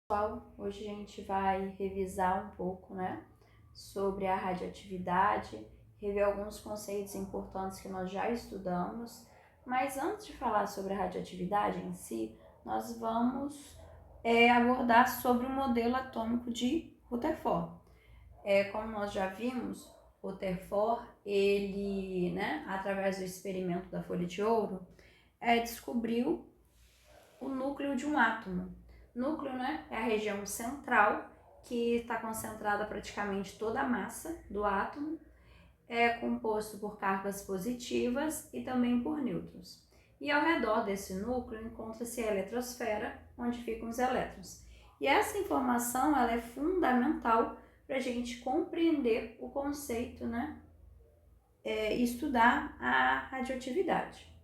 Pessoal, hoje a gente vai revisar um pouco, sobre a radioatividade, rever alguns conceitos importantes que nós já estudamos, mas antes de falar sobre a radioatividade em si, nós vamos abordar sobre o modelo atômico de Rutherford. Como nós já vimos, Rutherford, ele, através do experimento da folha de ouro, descobriu o núcleo de um átomo. Núcleo, é a região central que está concentrada praticamente toda a massa do átomo, é composto por cargas positivas e também por nêutrons. E ao redor desse núcleo encontra-se a eletrosfera, onde ficam os elétrons. E essa informação ela é fundamental para a gente compreender o conceito, e estudar a radioatividade.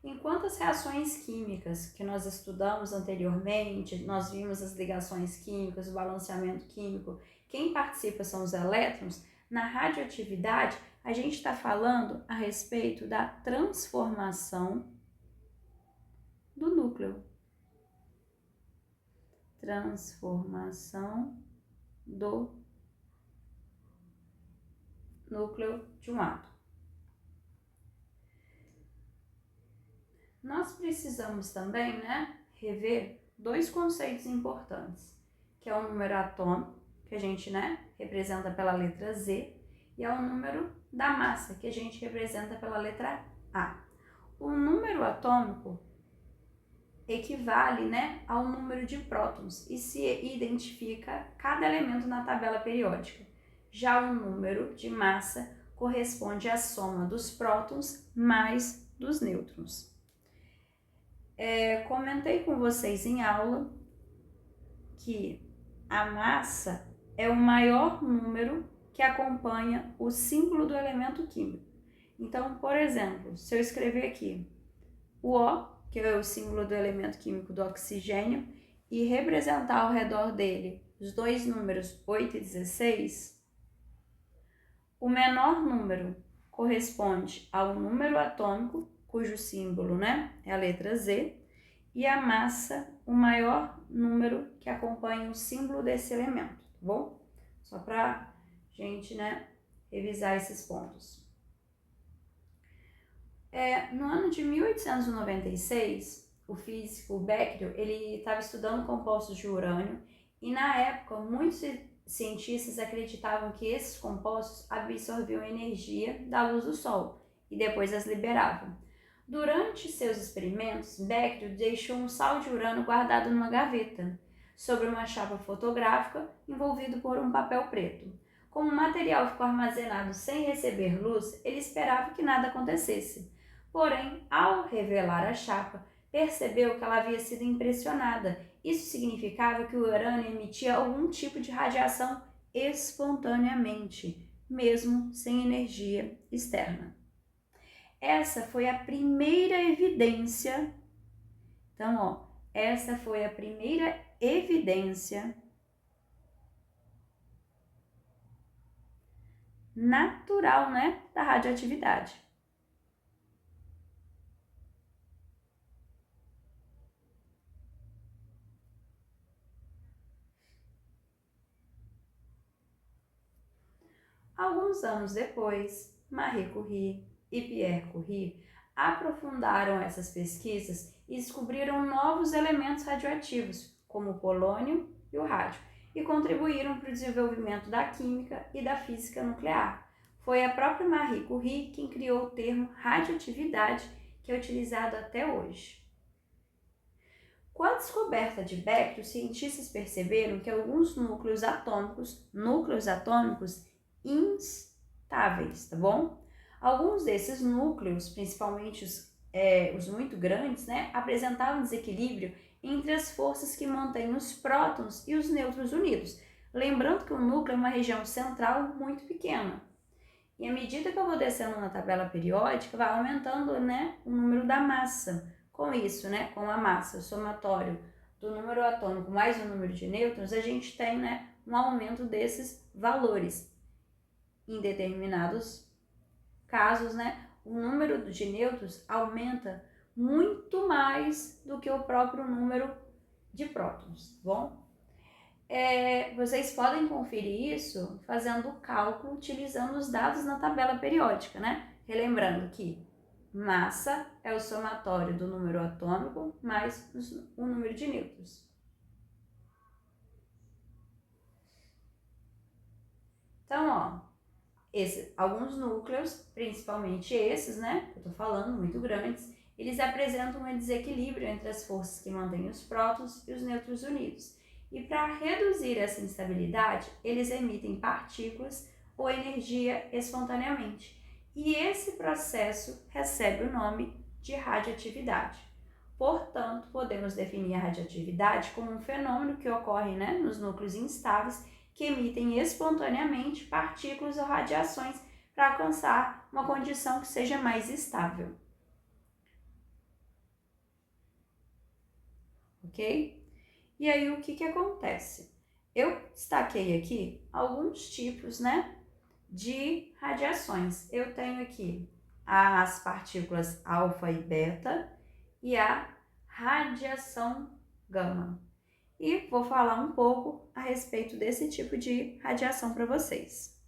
Enquanto as reações químicas que nós estudamos anteriormente, nós vimos as ligações químicas, o balanceamento químico, quem participa são os elétrons, na radioatividade a gente está falando a respeito da transformação do núcleo. Transformação do núcleo de um átomo. Nós precisamos também, rever dois conceitos importantes, que é o número atômico, que a gente, representa pela letra Z, e é o número da massa, que a gente representa pela letra A. O número atômico equivale, ao número de prótons e se identifica cada elemento na tabela periódica. Já o número de massa corresponde à soma dos prótons mais dos nêutrons. Comentei com vocês em aula que a massa é o maior número que acompanha o símbolo do elemento químico. Então, por exemplo, se eu escrever aqui o O, que é o símbolo do elemento químico do oxigênio, e representar ao redor dele os dois números 8 e 16, o menor número corresponde ao número atômico, cujo símbolo, é a letra Z, e a massa, o maior número que acompanha o símbolo desse elemento, tá bom? Só para gente, revisar esses pontos. No ano de 1896, o físico Becquerel, ele estava estudando compostos de urânio e na época muitos cientistas acreditavam que esses compostos absorviam energia da luz do Sol e depois as liberavam. Durante seus experimentos, Becquerel deixou um sal de urânio guardado numa gaveta, sobre uma chapa fotográfica envolvido por um papel preto. Como o material ficou armazenado sem receber luz, ele esperava que nada acontecesse. Porém, ao revelar a chapa, percebeu que ela havia sido impressionada. Isso significava que o urânio emitia algum tipo de radiação espontaneamente, mesmo sem energia externa. Essa foi a primeira evidência. Então, essa foi a primeira evidência natural, da radioatividade. Alguns anos depois, Marie Curie e Pierre Curie aprofundaram essas pesquisas e descobriram novos elementos radioativos, como o polônio e o rádio, e contribuíram para o desenvolvimento da química e da física nuclear. Foi a própria Marie Curie quem criou o termo radioatividade, que é utilizado até hoje. Com a descoberta de Becquerel, os cientistas perceberam que alguns núcleos atômicos instáveis, tá bom? Alguns desses núcleos, principalmente os muito grandes, apresentavam desequilíbrio entre as forças que mantêm os prótons e os nêutrons unidos. Lembrando que o núcleo é uma região central muito pequena. E à medida que eu vou descendo na tabela periódica, vai aumentando, o número da massa. Com isso, com a massa, o somatório do número atômico mais o número de nêutrons, a gente tem, um aumento desses valores. Em determinados casos, o número de nêutrons aumenta muito mais do que o próprio número de prótons, tá bom? Vocês podem conferir isso fazendo o cálculo utilizando os dados na tabela periódica, né? Relembrando que massa é o somatório do número atômico mais o número de nêutrons. Então, ó, alguns núcleos, principalmente esses, né, que eu tô falando, muito grandes, eles apresentam um desequilíbrio entre as forças que mantêm os prótons e os nêutrons unidos. E para reduzir essa instabilidade, eles emitem partículas ou energia espontaneamente. E esse processo recebe o nome de radioatividade. Portanto, podemos definir a radioatividade como um fenômeno que ocorre, né, nos núcleos instáveis que emitem espontaneamente partículas ou radiações para alcançar uma condição que seja mais estável. Ok? E aí, o que acontece? Eu destaquei aqui alguns tipos, né, de radiações. Eu tenho aqui as partículas alfa e beta e a radiação gama. E vou falar um pouco a respeito desse tipo de radiação para vocês.